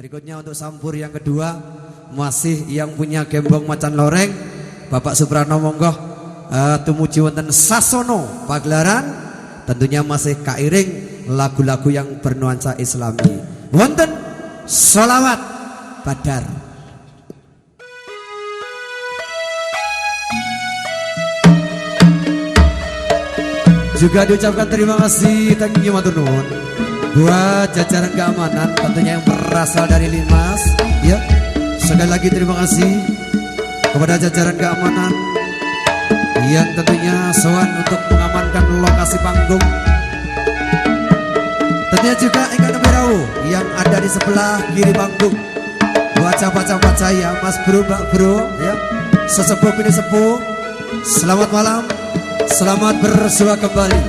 Berikutnya untuk sampur yang kedua, masih yang punya gembong macan loreng, Bapak Suprano monggo tumuju wonten sasono pagelaran, tentunya masih kairing lagu-lagu yang bernuansa Islami. Wonten sholawat badar. Juga diucapkan terima kasih, thank you matur nuwun buat jajaran keamanan tentunya yang berasal dari Linmas. Ya, sekali lagi terima kasih kepada jajaran keamanan yang tentunya sowan untuk mengamankan lokasi panggung. Tentunya juga Engkang Berau yang ada di sebelah kiri panggung. Buat sahabat-sahabat saya, Mas Bro, Mbak Bro, ya, sesepuh ini sepuh. Selamat malam, selamat bersua kembali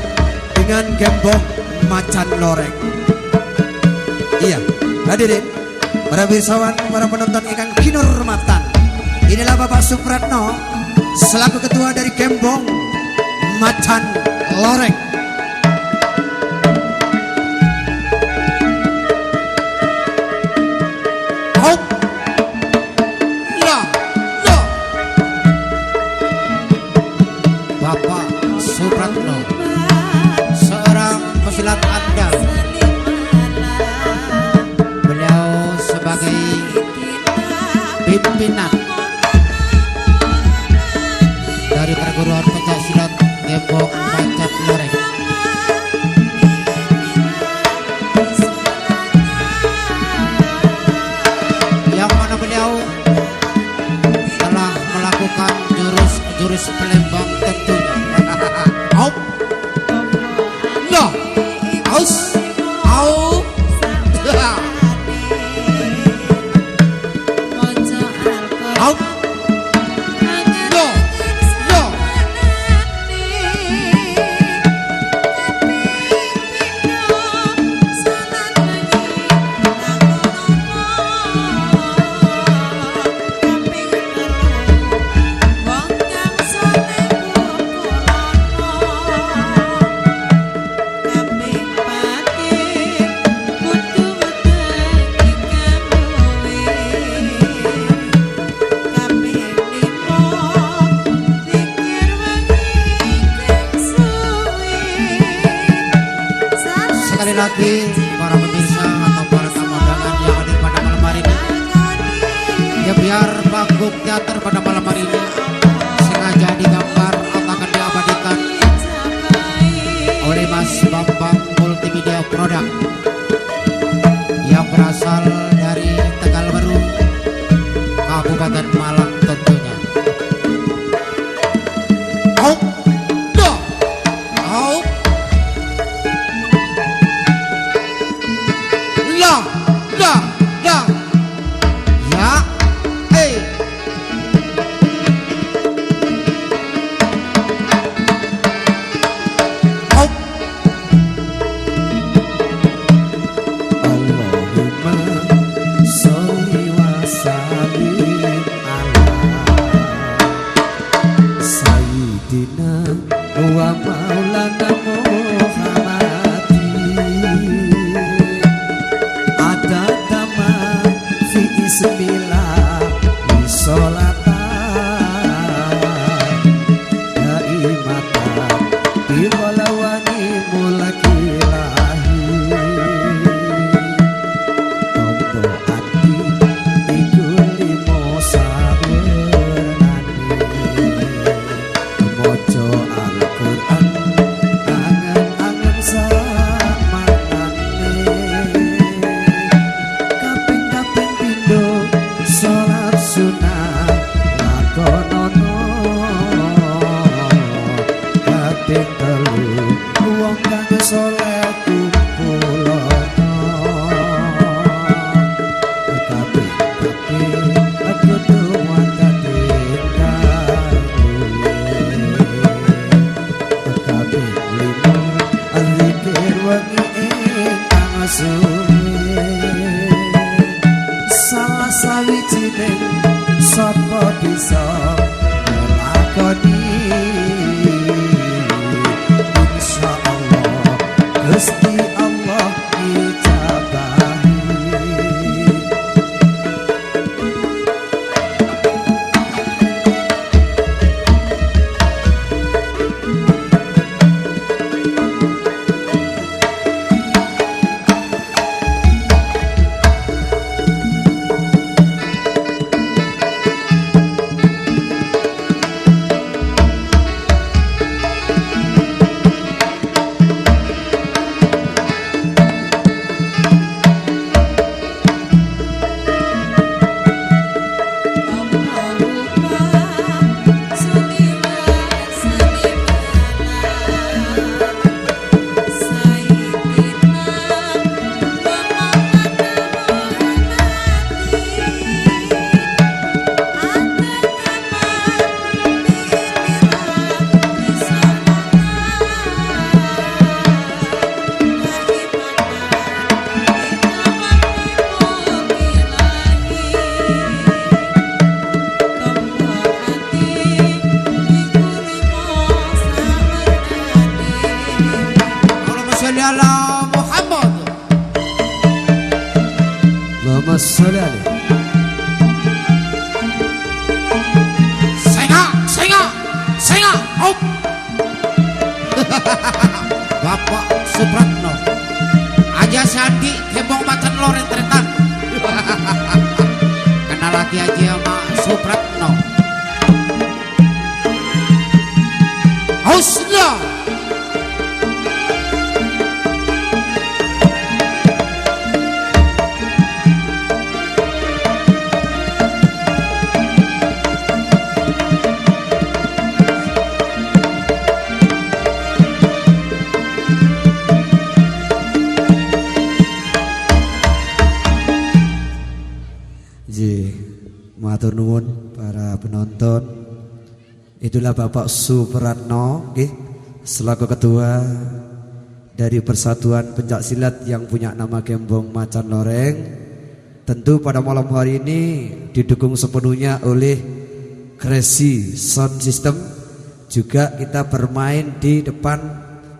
dengan gembong macan loreng. Iya, hadirin para wirsawan, para penonton ingkang kinurmatan, inilah Bapak Supratno selaku ketua dari gembong macan loreng. Bapak Supratno, seorang pesilat andal. Beliau sebagai pimpinan dari perguruan pencaksilat gembong macan loreng. Yang mana beliau telah melakukan jurus pelembang tentunya. Out, no, aus, au, out, no, no. Sekali lagi para pemirsa atau para tamu undangan yang hadir pada malam hari ini, ya biar panggung teater pada malam hari ini sengaja digambar atau akan diabadikan oleh Mas Bambang Multimedia Product yang berasal dari Tegal Baru, Kabupaten Malang tentunya. Out, no, out. La, la, la, ya, hey. Oh. Allahumma sholli wa sallim ala sayyidina wa maulana Muhammadin. Adada Allahumma sholli alaihi. Senga, op. Bapak Supratno, aja Sandi kembong macan loren teretan. Kenal lagi aja sama Supratno. Hausnya. Matur nuwun para penonton. Itulah Bapak Supratno, selaku ketua dari Persatuan Pencak Silat yang punya nama Gembong Macan Loreng. Tentu pada malam hari ini didukung sepenuhnya oleh Crazy Sound System. Juga kita bermain di depan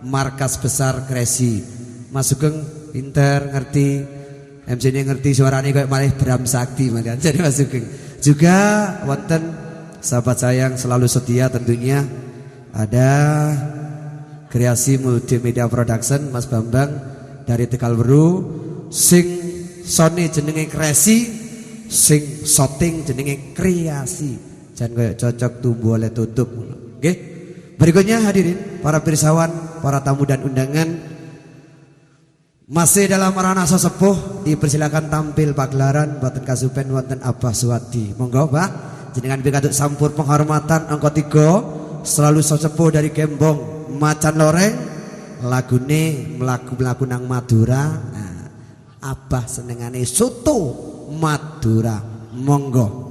markas besar Crazy. Mas Sugeng pinter ngerti, MC ini ngerti suaranya kayak malah drum sakti makan. Jadi Mas Sugeng juga wonten sahabat saya yang selalu setia tentunya ada Kreasi Multimedia Production Mas Bambang dari Tegal Weru, sing Sony jenenge Kreasi, sing shooting jenenge Kreasi. Jangan kayak cocok tumbuh oleh tutup. Oke. Berikutnya hadirin para pirsawan, para tamu dan undangan, masih dalam ranah sesepuh, dipersilakan tampil pagelaran buatan kasupen wonten Abah Suwadi. Monggo Pak, jenengan pikantuk sampur penghormatan angka 3 selalu sesepuh dari Gembong Macan Loreng, lagune melaku nang Madura. Nah, Abah senengane soto Madura. Monggo.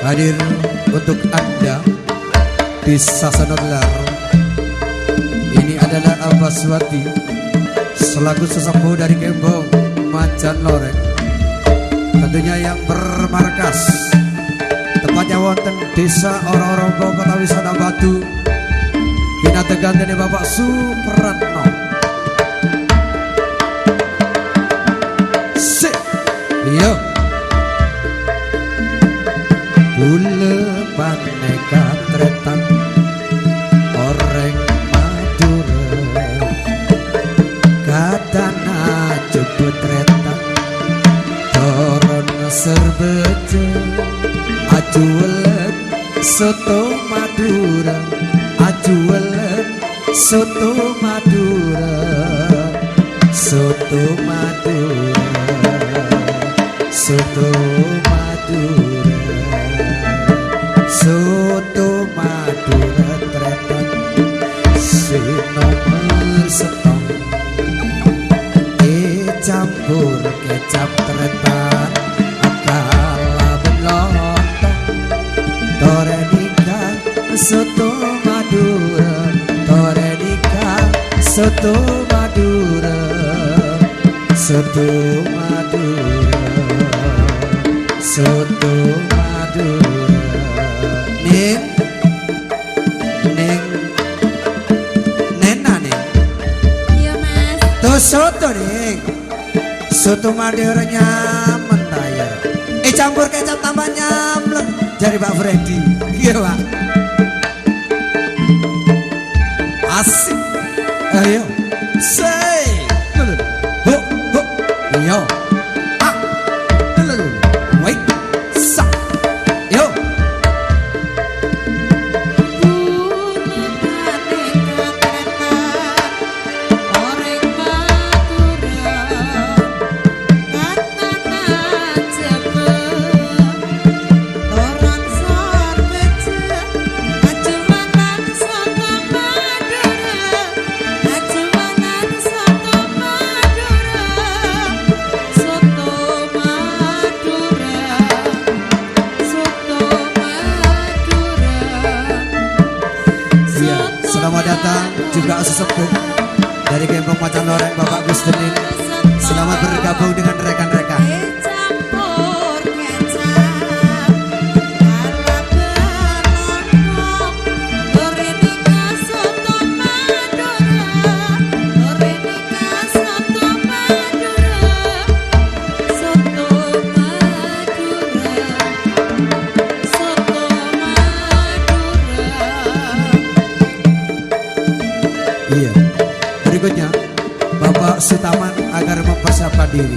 Hadir untuk Anda di Sasanodlar. Ini adalah Abah Suwadi selaku sesepuh dari Gembong Macan Loreng, tentunya yang bermarkas tepatnya wonten Desa Ora-Oronggo, Kota Wisata Batu, Pinategan dari Bapak Supratno. Iya. Kule paneka tretan oreng Madura, katana jebut tretan toron serbeje ajulet soto Madura. ajuelen soto Madura, soto Madura, soto Madura, soto Madura tretan si nomor setong campur kecap tretan akala belontong torenika soto Madura, torenika soto Madura, soto Madura, soto Madura. Neng neng nena neng Iya mas. tuh soto neng, soto Madura nyaman taya. Campur kecap tambah nyamlek dari Pak Freddy. Iya Pak. Asik. Ayo. Say. Ho ho. Yo. Ah. Wait. Sa. Yo. Selamat datang juga sesepuh dari Gembong Macan Loreng Bapak Gus Denin. Selamat bergabung dengan rekan-rekan. Campur kecap ala belontong torenika soto Madura, torenika soto Madura, soto Madura, soto Madura. Iya. Berikutnya Bapak Sutaman agar mempersiapkan diri.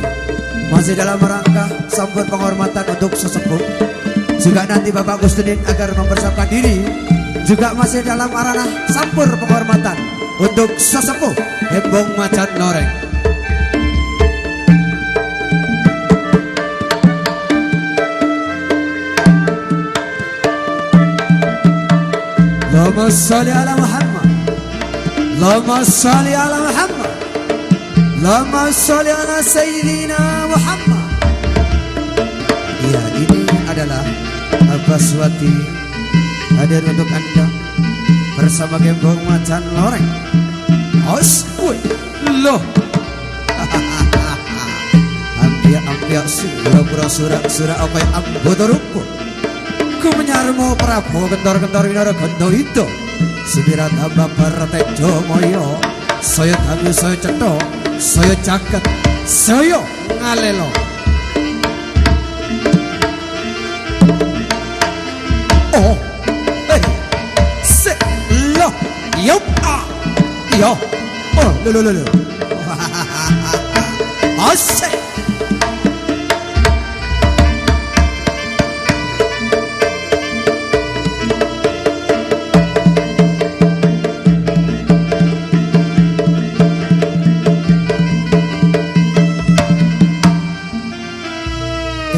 Masih dalam rangka sambut penghormatan untuk sesepuh. Juga nanti Bapak Gus Denin agar mempersiapkan diri. Juga masih dalam arana sampur penghormatan untuk sesepuh Gembong Macan Loreng. Allahumma sholli ala Muhammad. Allahumma sholli ala Muhammad. Allahumma sholli ala Sayyidina Muhammad. Ya, ini adalah Abbas Wati hadir untuk Anda bersama Gembong Macan Loreng. Oswoi loh. Ampia sura sura apa yang ambodorupo. Ku menyarmo Prabu kentor winara ganda itu. Sumirat hamba Partejo Moyo. Saya tangi saya cetha, saya jagat, saya ngalelo. Oh, hey, se, lo, yo, ah, yo, oh, lo, asik.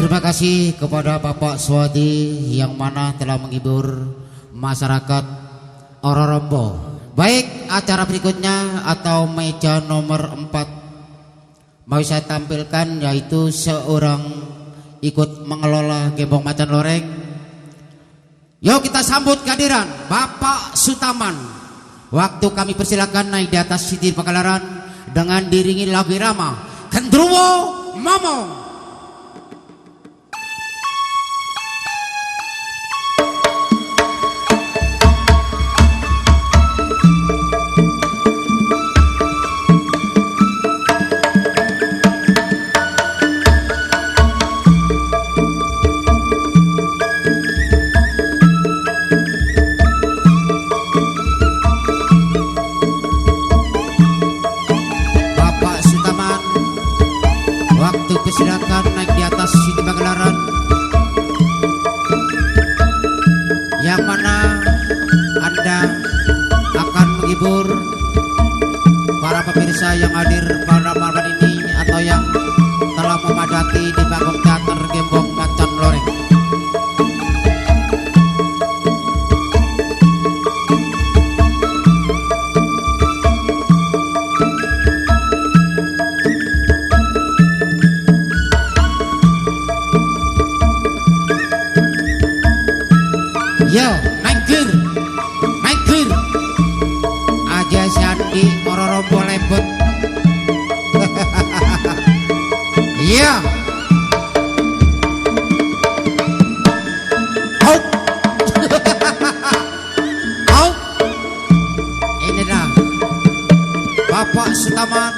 Terima kasih kepada Bapak Swadi yang mana telah menghibur masyarakat Ororombo. Baik, acara berikutnya atau meja nomor 4 mau saya tampilkan, yaitu seorang ikut mengelola Gembong Macan Loreng. Yuk kita sambut kehadiran Bapak Sutaman. Waktu kami persilakan naik di atas sidir Pagelaran dengan diringi lagu irama Gendruwo Momong. Silakan naik di atas sini Pagelaran, yang mana Anda saja yang hadir pada malam ini atau yang telah memadati di panggung teater Gembong Macan Loreng. Yo, naik gear aja Sandi Mororombo lembut. Iya. Out. Out. Ini dah Bapak Sutaman,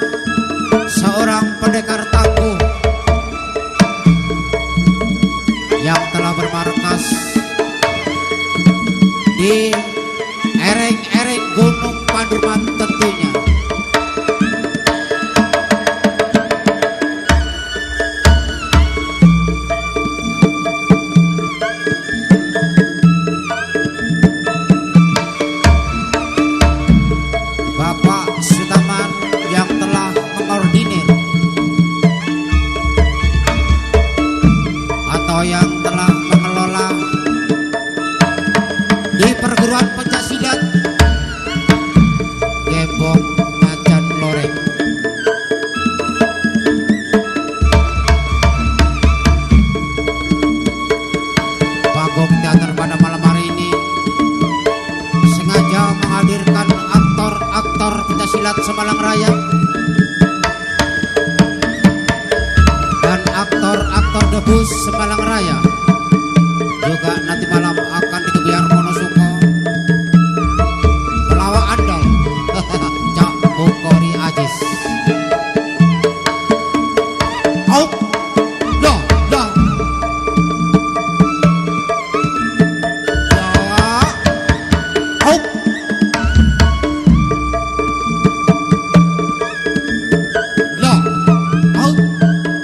seorang pendekar tangguh yang telah bermarkas di ereng-ereng Gunung Paduman tentunya. Bapak Sutaman yang telah mengordinir atau yang telah mengelola di perguruan pencaksilat Gembong Macan Loreng. Panggung teater pada malam hari ini sengaja menghadirkan aktor-aktor pencaksilat Semalang Raya dan aktor-aktor debus Semalang Raya. Juga nanti malam akan dikebiar Monosuko pelawak andal Cak Bukori Ajis. Out. Dah. Dah. Out. Dah. Out.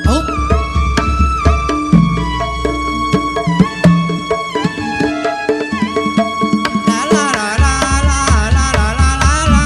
Out. La la la la la la la la la.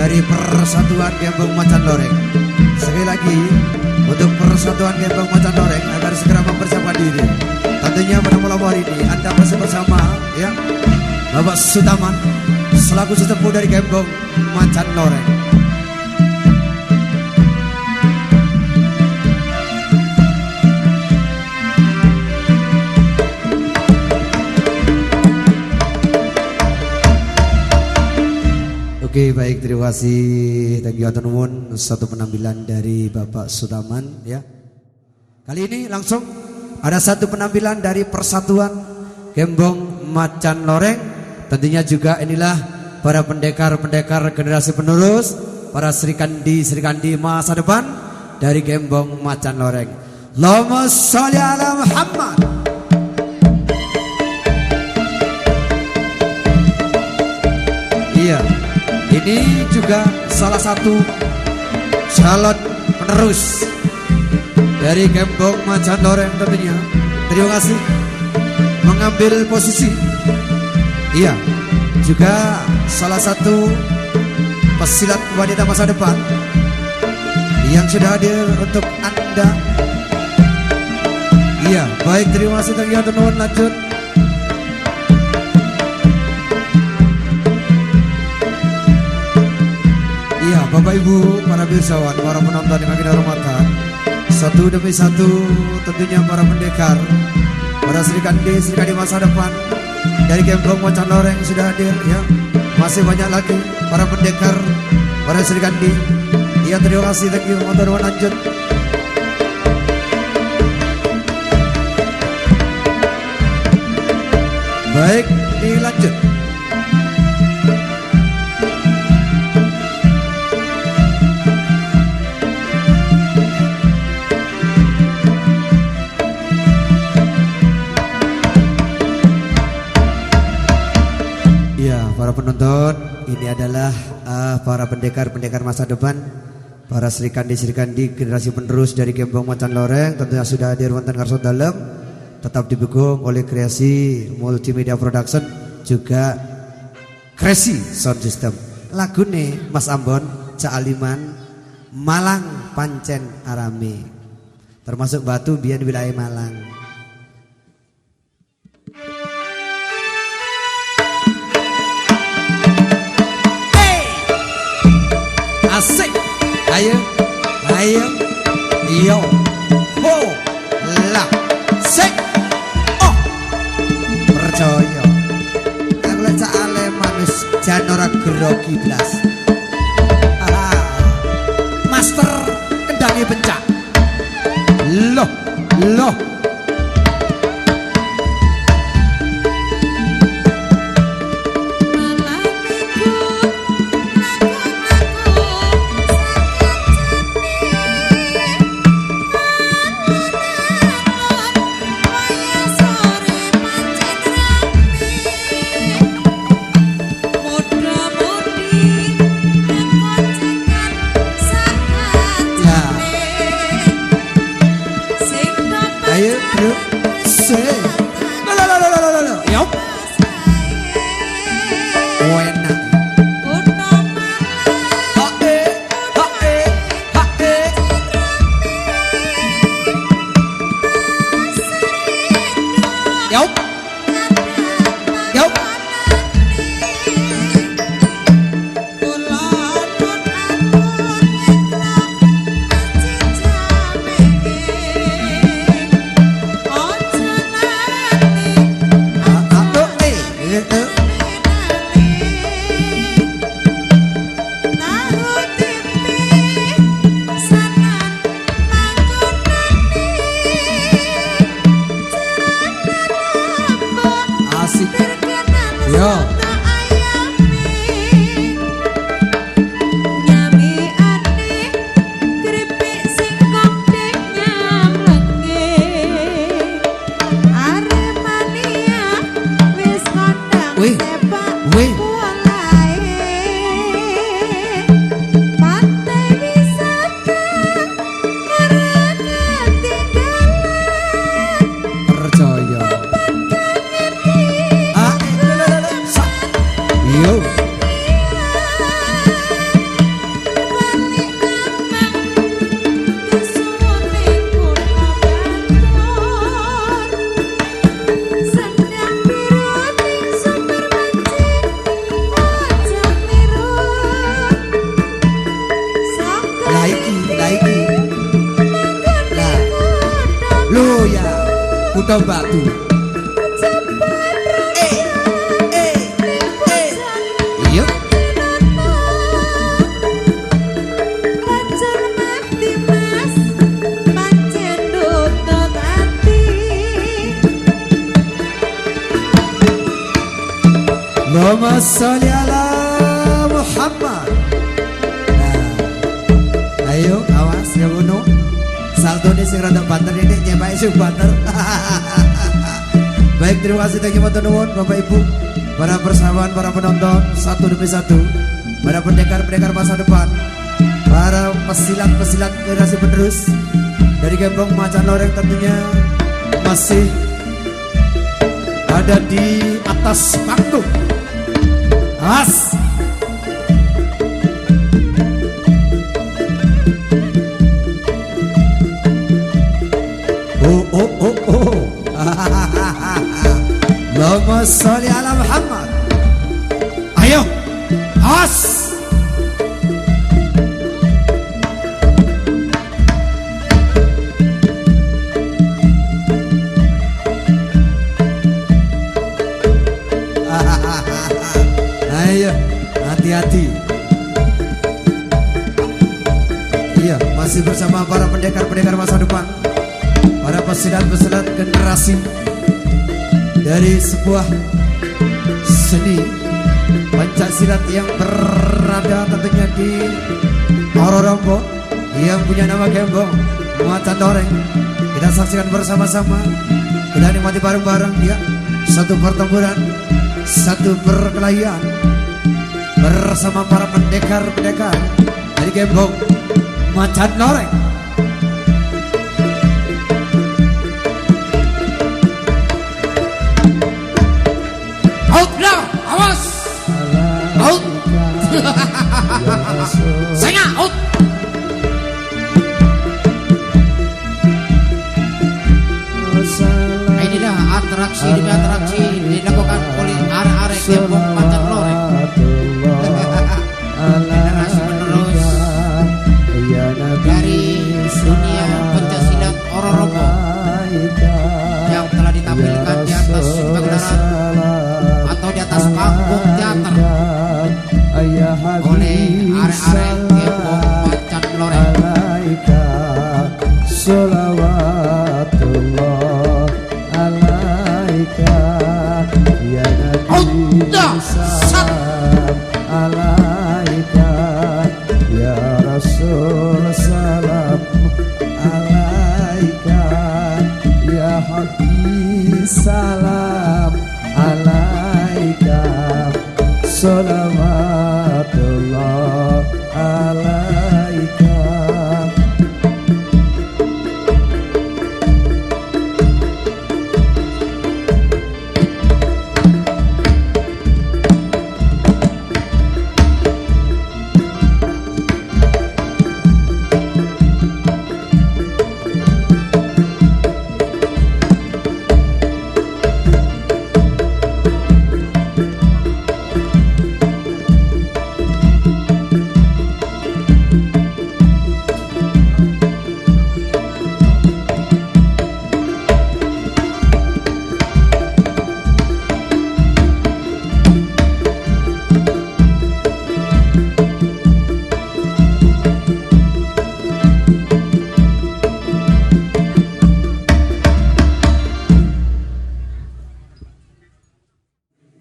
dari Persatuan Gembong Macan Loreng. Sekali lagi untuk Persatuan Gembong Macan Loreng agar segera mempersiapkan diri. Tentunya pada malam hari ini Anda masih bersama ya Bapak Sutaman selaku sesepuh dari Gembong Macan Loreng. Oke, baik, terima kasih. Thank you atur nuwun. Satu penampilan dari Bapak Sutaman ya. Kali ini langsung ada satu penampilan dari Persatuan Gembong Macan Loreng. Tentunya juga inilah para pendekar-pendekar generasi penerus, para Srikandi masa depan dari Gembong Macan Loreng. Allahumma sholli ala Muhammad. Iya. Ini juga salah satu calon penerus dari Gembong Macan Loreng tentunya. Terima kasih mengambil posisi. Iya, juga salah satu pesilat wanita masa depan yang sudah hadir untuk Anda. Iya, baik, terima kasih. Thank you, teman-teman. Lanjut. Iya, Bapak Ibu, para pirsawan, para penonton yang kami hormatan, satu demi satu tentunya para pendekar, para Srikandi masa depan dari Gembong Macan Loreng sudah hadir ya. Masih banyak lagi para pendekar, para Srikandi. Iya, terima kasih. Thank you, teman-teman. Lanjut. Baik, dilanjut. Para penonton, ini adalah para pendekar masa depan, para Srikandi generasi penerus dari Gembong Macan Loreng. Tentunya sudah hadir wonten ngarsa dalem, tetap didukung oleh Kreasi Multimedia Production, juga Kreasi Sound System. Lagune Mas Ambon, Cak Aliman, Malang Pancen Arame, termasuk Batu biyen wilayah Malang. Asik, ayo, yo, ho, la, sik, oh, percaya, aku lecak ale manus janora gerogi blas, master kendangi pencak, loh. saka batu. Yuk. Rajan mati mas pancen nutut ati. Allahumma sholli ala Muhammad. Nah, ayo awas ya ngono. Saldo ini sing rada banter ini nyepai sing banter. Baik, terima kasih thank you matur nuwun Bapak Ibu, para persahabat, para penonton satu demi satu, para pendekar-pendekar masa depan, para pesilat-pesilat generasi penerus dari Gembong Macan Loreng tentunya masih ada di atas panggung. As. Oh. Allahumma sholli ala Muhammad. Ayo. As. Ayo, hati-hati. Iya, masih bersama para pendekar-pendekar masa depan, para pesilat-pesilat generasi dari sebuah seni Pancasilat yang berada tentunya di Ororombo yang punya nama Gembong Macan Loreng. Kita saksikan bersama-sama, kita nikmati bareng-bareng ya, satu pertempuran, satu perkelahian bersama para pendekar-pendekar dari Gembong Macan Loreng. Out now, awas, out, saya out. Inilah atraksi demi atraksi dilakukan oleh arek-arek Gembong Macan Loreng. Generasi penerus dari dunia pencaksilat Ororombo yang telah ditampilkan di atas pagelaran atau di atas panggung teater oleh arek-arek Gembong Macan Loreng. Salawatullah alaika ya Nabi, salam alaika ya Rasul, salam alaika ya Habib, salam alaika, salawatullah alaika.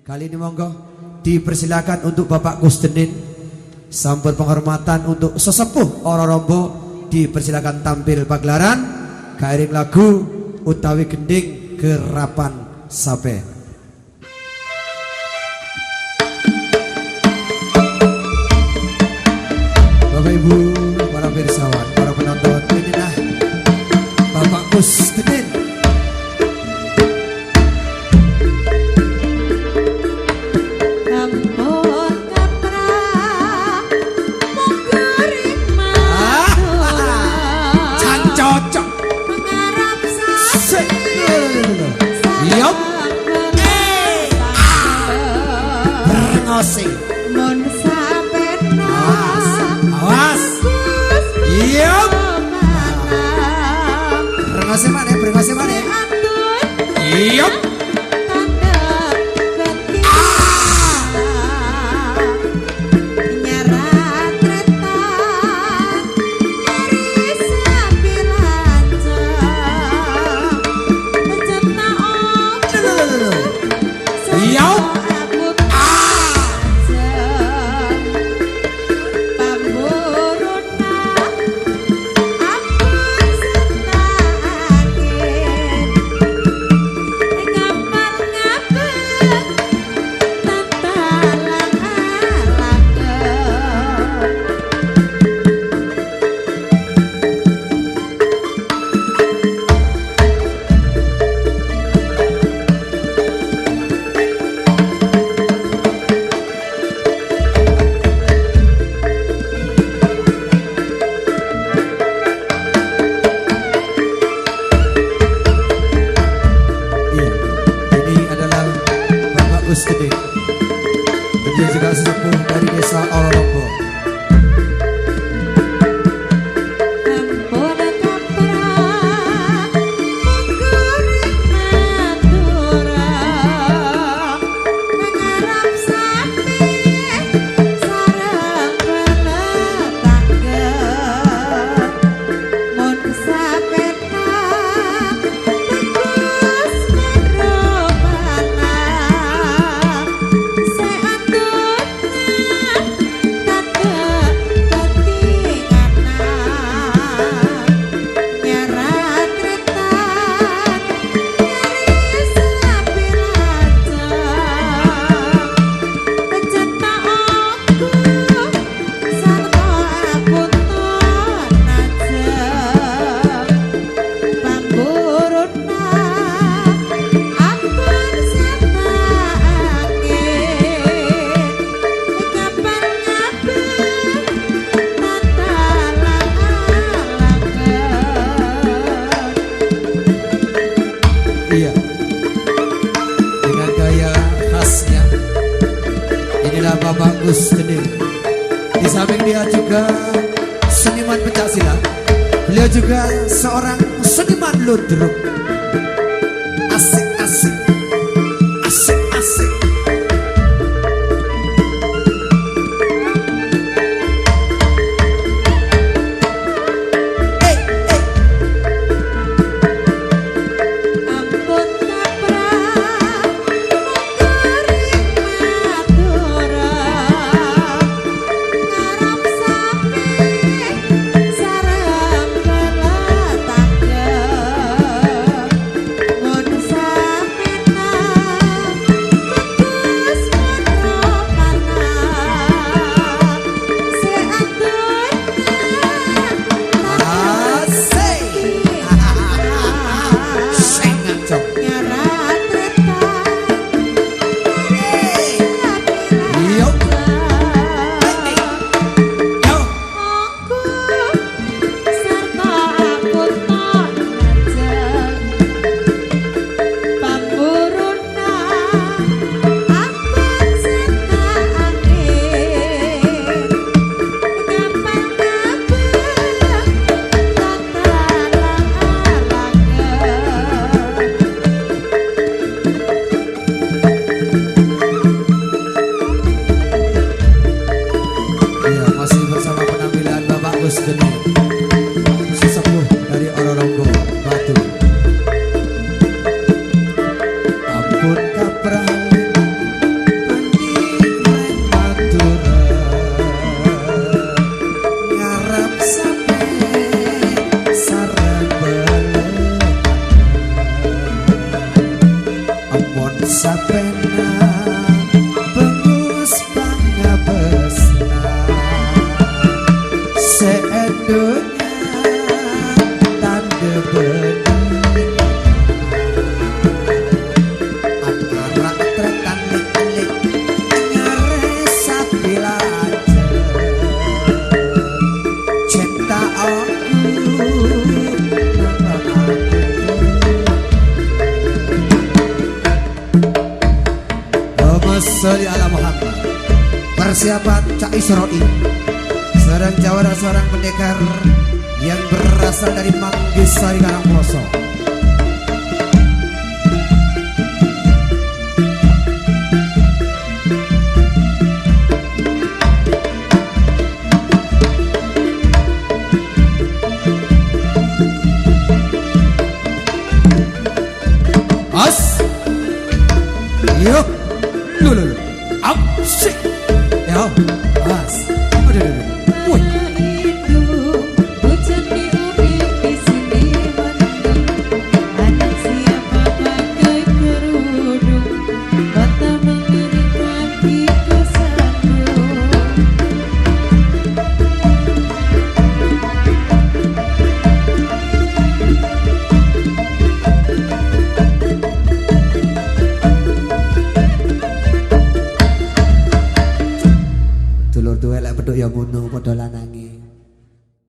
Kali ini monggo dipersilakan untuk Bapak Kusdenin, sambut penghormatan untuk sesepuh Ororombo, dipersilakan tampil pagelaran kairing lagu utawi gending Gerapan Sape. Bapak Ibu, para pirsawan, para penonton, inilah Bapak Kusdenin. Mun sapena awas, iya, berengose mana, Yup. tanda ketika nyarat retan nyari sabilanca pencipta Yup. Gede. Dia juga sesepuh dari desa Ororombo. Iya, dengan gaya khasnya. Inilah Bapak Gus Gede. Di samping dia juga seniman pencaksilat. Beliau juga seorang seniman ludruk. Asik-asik, asik-asik. Sesepuh dari Ororombo Batu. Ampun kaprali pendikreng Madura, ngarap sampe sarang balik. Ampun sapena pengus pangabesna, seendunya tanda bening antara tretan lik-lik ngeresa bilaja cinta aku Allahumma sholli ala Muhammad. Persiapan Cak Isroi seorang jawara, seorang pendekar yang berasal dari Manggisari Karangploso. Yo. Lho. Asik. Ya. Mas. Aduh. Woi. Hujan di ubi di sini mendung. Anak siapa pakai kerudung, mata mengiring kakiku sandung. Dulur duwe lek pedhuk ya ngono padha lanange.